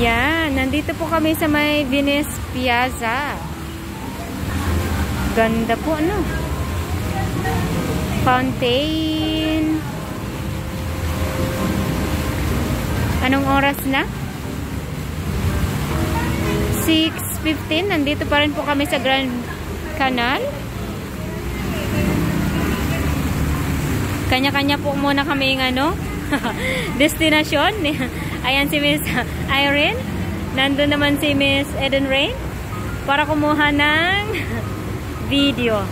Yan, nandito po kami sa may Venice Piazza. Ganda po, ano? Fountain. Anong oras na? 6:15. Nandito pa rin po kami sa Grand Canal. Kanya-kanya po muna kami ng ano, destinasyon. Ayan si Miss Irene. Nandun naman si Miss Eden Rain para kumuha ng video.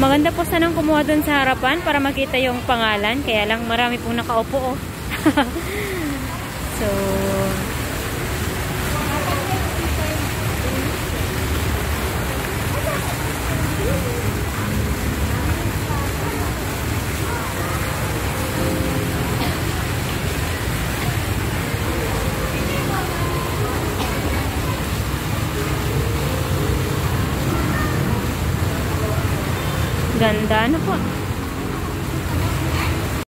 Maganda po sanang kumuha dun sa harapan para makita yung pangalan. Kaya lang marami pong nakaupo. Oh. So, ganda na po.